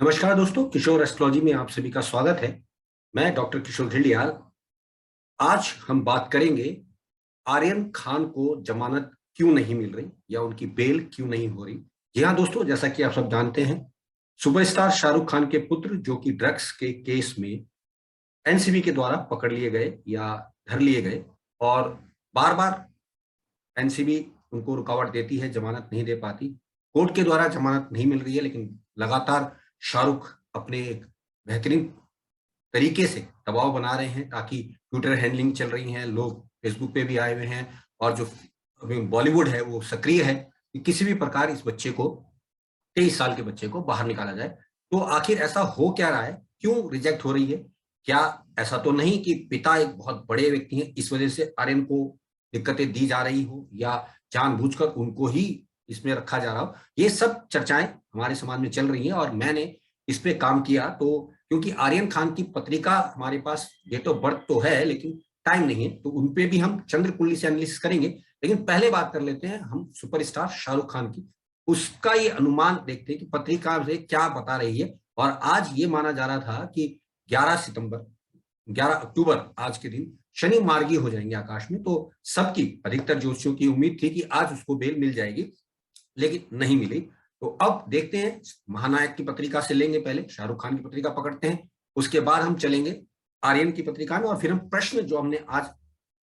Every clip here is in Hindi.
नमस्कार दोस्तों, किशोर एस्ट्रोलॉजी में आप सभी का स्वागत है। मैं डॉक्टर किशोर घिल्डियाल। आज हम बात करेंगे आर्यन खान को जमानत क्यों नहीं मिल रही या उनकी बेल क्यों नहीं हो रही। जी हाँ दोस्तों, जैसा कि आप सब जानते हैं, सुपरस्टार शाहरुख खान के पुत्र जो कि ड्रग्स के केस में एनसीबी के द्वारा पकड़ लिए गए या धर लिए गए, और बार बार एनसीबी उनको रुकावट देती है, जमानत नहीं दे पाती, कोर्ट के द्वारा जमानत नहीं मिल रही है, लेकिन लगातार शाहरुख अपने एक बेहतरीन तरीके से दबाव बना रहे हैं ताकि ट्विटर हैंडलिंग चल रही है, लोग फेसबुक पे भी आए हुए हैं, और जो बॉलीवुड है वो सक्रिय है कि किसी भी प्रकार इस बच्चे को, 23 साल के बच्चे को बाहर निकाला जाए। तो आखिर ऐसा हो क्या रहा है, क्यों रिजेक्ट हो रही है? क्या ऐसा तो नहीं कि पिता एक बहुत बड़े व्यक्ति हैं, इस वजह से आर्यन को दिक्कतें दी जा रही हो, या जानबूझकर उनको ही इसमें रखा जा रहा हो? ये सब चर्चाएं हमारे समाज में चल रही हैं, और मैंने इस पे काम किया। तो क्योंकि आर्यन खान की पत्रिका हमारे पास डेट ऑफ बर्थ तो है, लेकिन टाइम नहीं है, तो उनपे भी हम चंद्रकुंडली से एनालिसिस करेंगे। लेकिन पहले बात कर लेते हैं हम सुपरस्टार शाहरुख खान की। उसका ये अनुमान देखते हैं कि पत्रिका से क्या बता रही है। और आज ये माना जा रहा था कि 11 अक्टूबर आज के दिन शनि मार्गी हो जाएंगे आकाश में। तो सबकी, अधिकतर ज्योतिषियों की उम्मीद थी कि आज उसको बेल मिल जाएगी, लेकिन नहीं मिली। तो अब देखते हैं, महानायक की पत्रिका से लेंगे, पहले शाहरुख खान की पत्रिका पकड़ते हैं, उसके बाद हम चलेंगे आर्यन की पत्रिका में, और फिर हम प्रश्न जो हमने आज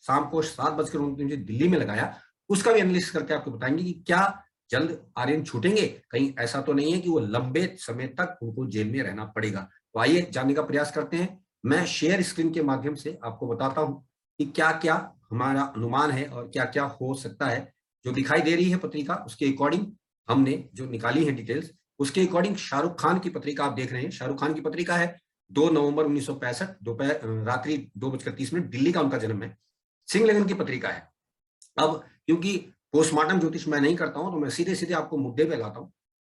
शाम को 7:29 दिल्ली में लगाया उसका भी एनालिसिस करके आपको बताएंगे कि क्या जल्द आर्यन छूटेंगे, कहीं ऐसा तो नहीं है कि वो लंबे समय तक उनको जेल में रहना पड़ेगा। तो आइए जानने का प्रयास करते हैं। मैं शेयर स्क्रीन के माध्यम से आपको बताता हूं कि क्या क्या हमारा अनुमान है और क्या क्या हो सकता है। जो दिखाई दे रही है पत्रिका, उसके अकॉर्डिंग हमने जो निकाली है डिटेल्स, उसके अकॉर्डिंग शाहरुख खान की पत्रिका आप देख रहे हैं। शाहरुख खान की पत्रिका है 2 नवंबर 1965, दोपहर रात्रि 2:30 दिल्ली का उनका जन्म है। सिंह लगन की पत्रिका है। अब क्योंकि पोस्टमार्टम ज्योतिष मैं नहीं करता हूं, तो मैं सीधे सीधे आपको मुद्दे पे लाता हूं।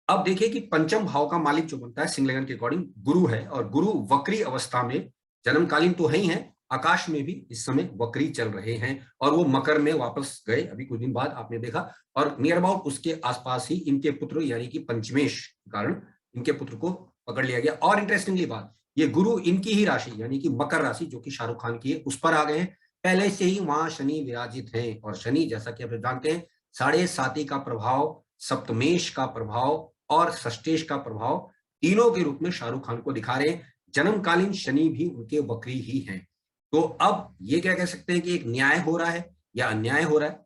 अब देखिए कि पंचम भाव का मालिक जो बनता है सिंह लगन के अकॉर्डिंग गुरु है, और गुरु वक्री अवस्था में, जन्मकालीन तो है ही है, आकाश में भी इस समय वक्री चल रहे हैं, और वो मकर में वापस गए अभी कुछ दिन बाद, आपने देखा। और नियर अबाउट उसके आसपास ही इनके पुत्र यानी कि पंचमेश के कारण इनके पुत्र को पकड़ लिया गया। और इंटरेस्टिंगली बात, ये गुरु इनकी ही राशि यानी कि मकर राशि जो कि शाहरुख खान की है, उस पर आ गए हैं। पहले से ही वहां शनि विराजित हैं, और शनि जैसा कि आप जानते हैं, साढ़े साती का प्रभाव, सप्तमेश का प्रभाव और षष्टेश का प्रभाव, तीनों के रूप में शाहरुख खान को दिखा रहे हैं। जन्मकालीन शनि भी उनके वक्री ही हैं। तो अब ये क्या कह सकते हैं कि एक न्याय हो रहा है या अन्याय हो रहा है,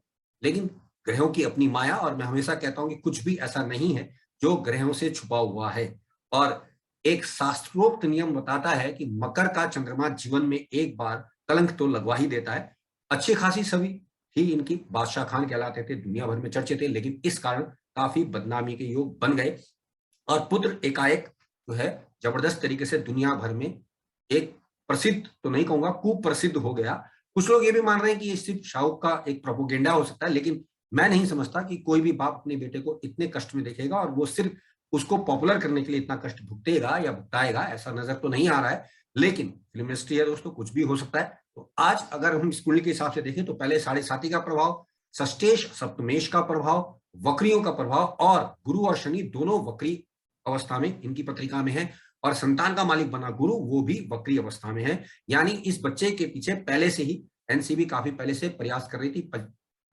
लेकिन ग्रहों की अपनी माया। और मैं हमेशा कहता हूं कि कुछ भी ऐसा नहीं है जो ग्रहों से छुपा हुआ है। और एक शास्त्रोक्त नियम बताता है कि मकर का चंद्रमा जीवन में एक बार कलंक तो लगवा ही देता है। अच्छी खासी छवि थी इनकी, बादशाह खान कहलाते थे, दुनिया भर में चर्चे थे, लेकिन इस कारण काफी बदनामी के योग बन गए, और पुत्र एकाएक जो है जबरदस्त तरीके से दुनिया भर में एक प्रसिद्ध तो नहीं कहूंगा, कुप्रसिद्ध हो गया। कुछ लोग ये भी मान रहे हैं कि ये सिर्फ शाहरुख का एक प्रोपोगेंडा हो सकता है, लेकिन मैं नहीं समझता कि कोई भी बाप अपने बेटे को इतने कष्ट में देखेगा और वो सिर्फ उसको पॉपुलर करने के लिए इतना कष्ट भुगतेगा या भुगताएगा, ऐसा नजर तो नहीं आ रहा है। लेकिन फिल्म इंडस्ट्री है दोस्तों, कुछ भी हो सकता है। तो आज अगर हम इस कुंडली के हिसाब से देखें तो पहले साढ़े साती का प्रभाव, षष्टेश सप्तमेश का प्रभाव, वक्रियों का प्रभाव, और गुरु और शनि दोनों वक्री अवस्था में इनकी पत्रिका में है, और संतान का मालिक बना गुरु वो भी वक्री अवस्था में है। यानी इस बच्चे के पीछे पहले से ही एनसीबी काफी पहले से प्रयास कर रही थी,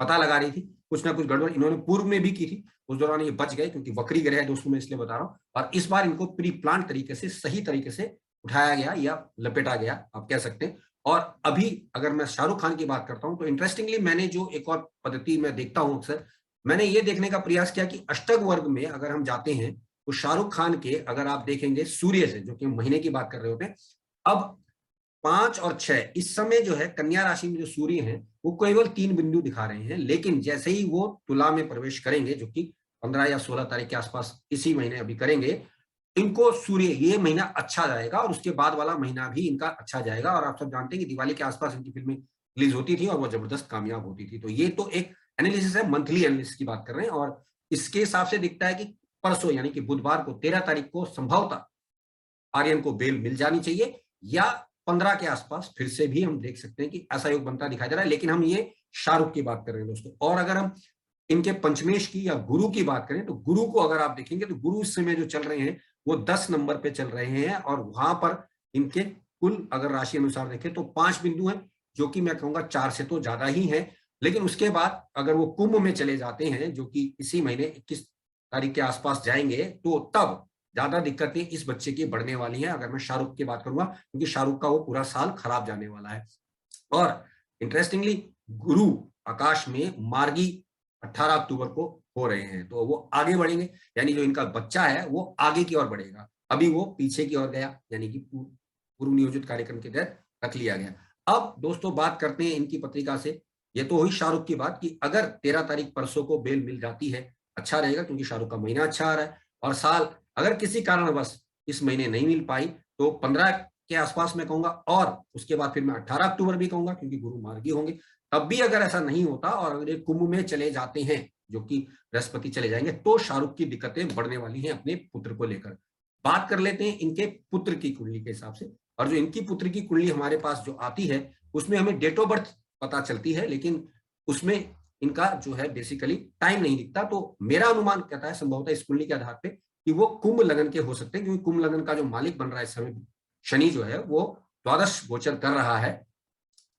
पता लगा रही थी, कुछ ना कुछ गड़बड़ इन्होंने पूर्व में भी की थी। उस दौरान ये बच गए, क्योंकि वक्री ग्रह है दोस्तों, मैं इसलिए बता रहा हूं। और इस बार इनको प्री प्लान तरीके से, सही तरीके से उठाया गया या लपेटा गया, आप कह सकते हैं। और अभी अगर मैं शाहरुख खान की बात करता हूं तो इंटरेस्टिंगली मैंने जो एक और पद्धति मैं देखता हूं अक्सर, मैंने ये देखने का प्रयास किया कि अष्टक वर्ग में अगर हम जाते हैं तो शाहरुख खान के, अगर आप देखेंगे सूर्य से, जो कि महीने की बात कर रहे होते हैं, अब 5 और 6 इस समय जो है कन्या राशि में जो सूर्य हैं वो केवल 3 बिंदु दिखा रहे हैं, लेकिन जैसे ही वो तुला में प्रवेश करेंगे, जो कि 15 या 16 तारीख के आसपास इसी महीने अभी करेंगे, इनको सूर्य, ये महीना अच्छा जाएगा, और उसके बाद वाला महीना भी इनका अच्छा जाएगा। और आप सब जानते हैं कि दिवाली के आसपास इनकी फिल्में रिलीज होती थी और वो जबरदस्त कामयाब होती थी। तो ये तो एक एनालिसिस है, मंथली एनालिसिस की बात कर रहे हैं, और इसके हिसाब से दिखता है कि परसों यानी कि बुधवार को 13 तारीख को संभवतः आर्यन को बेल मिल जानी चाहिए, या 15 के आसपास फिर से भी हम देख सकते हैं कि ऐसा योग बनता दिखाई दे रहा है। लेकिन हम ये शाहरुख की बात कर रहे हैं दोस्तों। और अगर हम इनके पंचमेश की या गुरु की बात करें तो गुरु को अगर आप देखेंगे तो गुरु इस समय जो चल रहे हैं वो 10 नंबर पे चल रहे हैं और वहां पर इनके कुल अगर राशि अनुसार देखें तो 5 बिंदु हैं, जो कि मैं कहूंगा 4 से तो ज्यादा ही है। लेकिन उसके बाद अगर वो कुंभ में चले जाते हैं, जो कि इसी महीने 21 तारीख के आसपास जाएंगे, तो तब ज्यादा दिक्कतें इस बच्चे की बढ़ने वाली हैं। अगर मैं शाहरुख की बात करूंगा, क्योंकि शाहरुख का वो पूरा साल खराब जाने वाला है। और इंटरेस्टिंगली गुरु आकाश में मार्गी 18 अक्टूबर को हो रहे हैं, तो वो आगे बढ़ेंगे, यानी जो इनका बच्चा है वो आगे की ओर बढ़ेगा। अभी वो पीछे की ओर गया, यानी कि पूर्व नियोजित कार्यक्रम के तहत रख लिया गया। अब दोस्तों बात करते हैं इनकी पत्रिका से। ये तो हुई शाहरुख की बात कि अगर 13 तारीख परसों को बेल मिल जाती है, अच्छा रहेगा, क्योंकि शाहरुख का महीना अच्छा आ रहा है। और साल अगर किसी कारणवश इस महीने नहीं मिल पाई तो 15 के आसपास मैं कहूंगा, और उसके बाद फिर मैं 18 अक्टूबर भी कहूंगा, क्योंकि गुरु मार्गी होंगे। तब भी अगर ऐसा नहीं होता और अगर ये कुंभ में चले जाते हैं, जो कि बृहस्पति चले जाएंगे, तो शाहरुख की दिक्कतें बढ़ने वाली हैं अपने पुत्र को लेकर। बात कर लेते हैं इनके पुत्र की कुंडली के हिसाब से। और जो इनकी पुत्र की कुंडली हमारे पास जो आती है, उसमें हमें डेट ऑफ बर्थ पता चलती है, लेकिन उसमें इनका जो है बेसिकली टाइम नहीं दिखता। तो मेरा अनुमान कहता है संभवतः इस कुंडली के आधार पर कि वो कुंभ लगन के हो सकते हैं, क्योंकि कुंभ लगन का जो मालिक बन रहा है इस समय शनि जो है वो द्वादश गोचर कर रहा है,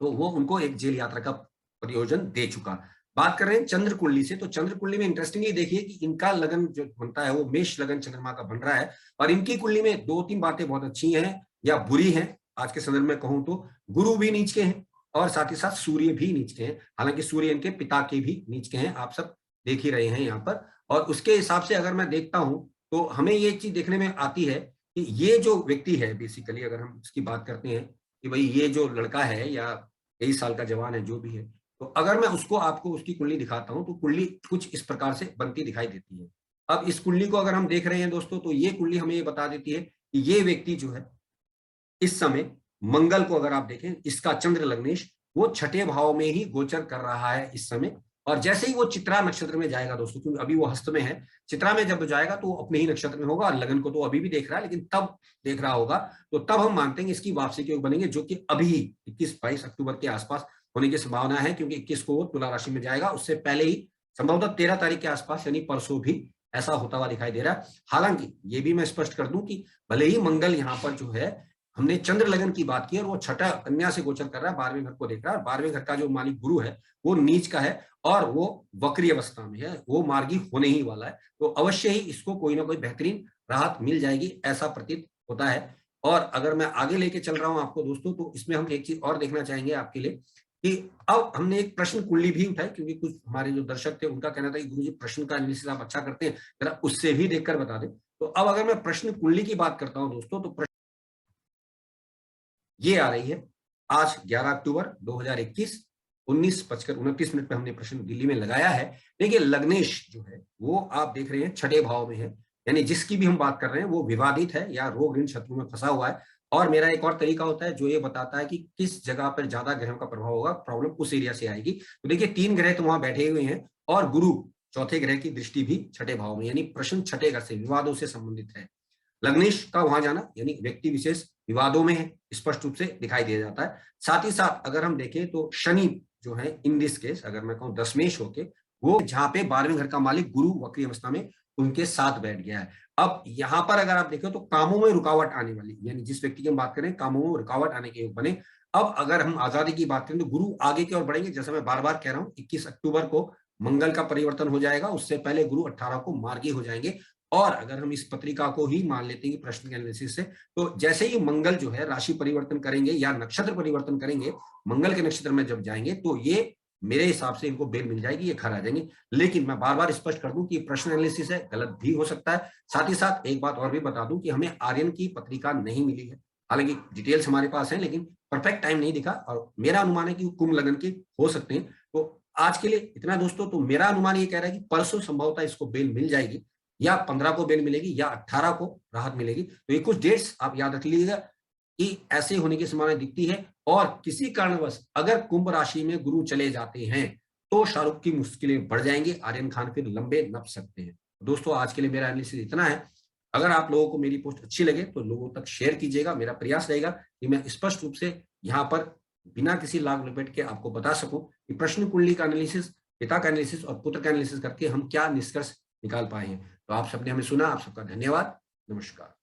तो वो उनको एक जेल यात्रा का प्रयोजन दे चुका। बात कर रहे हैं चंद्र कुंडली से, तो चंद्र कुंडली में इंटरेस्टिंगली देखिए कि इनका लगन जो बनता है वो मेष लगन चंद्रमा का बन रहा है। और इनकी कुंडली में 2-3 बातें बहुत अच्छी हैं या बुरी हैं आज के संदर्भ में कहूं तो। गुरु भी नीच के हैं और साथ ही साथ सूर्य भी नीच के हैं, हालांकि सूर्य इनके पिता के भी नीच के हैं, आप सब देख ही रहे हैं यहाँ पर। और उसके हिसाब से अगर मैं देखता हूं तो हमें ये चीज देखने में आती है कि ये जो व्यक्ति है बेसिकली, अगर हम इसकी बात करते हैं कि भाई ये जो लड़का है या 23 साल का जवान है जो भी है, तो अगर मैं उसको आपको उसकी कुंडली दिखाता हूं तो कुंडली कुछ इस प्रकार से बनती दिखाई देती है। अब इस कुंडली को अगर हम देख रहे हैं दोस्तों, तो ये कुंडली हमें ये बता देती है कि ये व्यक्ति जो है इस समय मंगल को अगर आप देखें, इसका चंद्र लग्नेश वो छठे भाव में ही गोचर कर रहा है इस समय। और जैसे ही वो चित्रा नक्षत्र में जाएगा दोस्तों, क्योंकि अभी वो हस्त में है, चित्रा में जब जाएगा तो वो अपने ही नक्षत्र में होगा, और लगन को तो अभी भी देख रहा है लेकिन तब देख रहा होगा, तो तब हम मानते हैं इसकी वापसी के योग बनेंगे, जो कि अभी 21-22 अक्टूबर के आसपास होने की संभावना है, क्योंकि 21 को तुला राशि में जाएगा, उससे पहले ही संभवतः 13 तारीख के आसपास यानी परसों भी ऐसा होता हुआ दिखाई दे रहा है। हालांकि ये भी मैं स्पष्ट कर दूं कि भले ही मंगल यहाँ पर जो है, हमने चंद्र लगन की बात की और वो छठा कन्या से गोचर कर रहा है, 12वें घर को देख रहा है, 12वें घर का जो मालिक गुरु है वो नीच का है और वो वक्री अवस्था में है, वो मार्गी होने ही वाला है, तो अवश्य ही इसको कोई ना कोई बेहतरीन राहत मिल जाएगी, ऐसा प्रतीत होता है। और अगर मैं आगे लेके चल रहा हूं आपको दोस्तों, तो इसमें हम एक चीज और देखना चाहेंगे आपके लिए कि अब हमने एक प्रश्न कुंडली भी उठाई, क्योंकि कुछ हमारे जो दर्शक थे उनका कहना था कि गुरुजी प्रश्न का एनालिसिस आप अच्छा करते हैं, जरा उससे भी देखकर बता दें। तो अब अगर मैं प्रश्न कुंडली की बात करता हूं दोस्तों, तो ये आ रही है आज 11 अक्टूबर 2021 19:29 पे हमने प्रश्न दिल्ली में लगाया है। देखिए लग्नेश जो है वो आप देख रहे हैं छठे भाव में है, यानी जिसकी भी हम बात कर रहे हैं वो विवादित है या रोग ऋण शत्रु में फंसा हुआ है। और मेरा एक और तरीका होता है जो ये बताता है कि किस जगह पर ज्यादा ग्रहों का प्रभाव होगा, प्रॉब्लम उस एरिया से आएगी। तो देखिए 3 ग्रह तो वहां बैठे हुए हैं और गुरु चौथे ग्रह की दृष्टि भी छठे भाव में, यानी प्रश्न छठे घर से विवादों से संबंधित है। लग्नेश का वहां जाना यानी व्यक्ति विशेष विवादों में है, स्पष्ट रूप से दिखाई दे जाता है। साथ ही साथ अगर हम देखें तो शनि जो है इन दिस केस अगर मैं कहूं दशमेश होके, वो जहां पे 12वें घर का मालिक गुरु वक्री अवस्था में उनके साथ बैठ गया है। अब यहां पर अगर आप देखें तो कामों में रुकावट आने वाली, यानी जिस व्यक्ति की हम बात करें कामों में रुकावट आने के योग बने। अब अगर हम आजादी की बात करें तो गुरु आगे की ओर बढ़ेंगे, जैसा मैं बार बार कह रहा हूं 21 अक्टूबर को मंगल का परिवर्तन हो जाएगा, उससे पहले गुरु 18 को मार्गी हो जाएंगे। और अगर हम इस पत्रिका को ही मान लेते हैं प्रश्न के एनालिसिस से, तो जैसे ही मंगल जो है राशि परिवर्तन करेंगे या नक्षत्र परिवर्तन करेंगे, मंगल के नक्षत्र में जब जाएंगे तो ये मेरे हिसाब से इनको बेल मिल जाएगी, ये घर आ जाएंगे। लेकिन मैं बार बार स्पष्ट कर दूं कि प्रश्न एनालिसिस है, गलत भी हो सकता है। साथ ही साथ एक बात और भी बता दूं कि हमें आर्यन की पत्रिका नहीं मिली है, हालांकि डिटेल्स हमारे पास है लेकिन परफेक्ट टाइम नहीं दिखा, और मेरा अनुमान है कि कुंभ लगन के हो सकते हैं। तो आज के लिए इतना दोस्तों, तो मेरा अनुमान ये कह रहा है कि परसों संभवतः इसको बेल मिल जाएगी, या 15 को बेल मिलेगी या 18 को राहत मिलेगी। तो ये कुछ डेट्स आप याद रख लीजिएगा कि ऐसे होने की संभावना दिखती है। और किसी कारणवश अगर कुंभ राशि में गुरु चले जाते हैं तो शाहरुख की मुश्किलें बढ़ जाएंगी, आर्यन खान फिर लंबे नप सकते हैं। दोस्तों आज के लिए मेरा एनालिसिस इतना है। अगर आप लोगों को मेरी पोस्ट अच्छी लगे तो लोगों तक शेयर कीजिएगा। मेरा प्रयास रहेगा कि मैं स्पष्ट रूप से यहाँ पर बिना किसी लाग लपेट के आपको बता सकूं कि प्रश्न कुंडली का एनालिसिस, पिता का एनालिसिस और पुत्र का एनालिसिस करके हम क्या निष्कर्ष निकाल पाए हैं। तो आप सबने हमें सुना, आप सबका धन्यवाद, नमस्कार।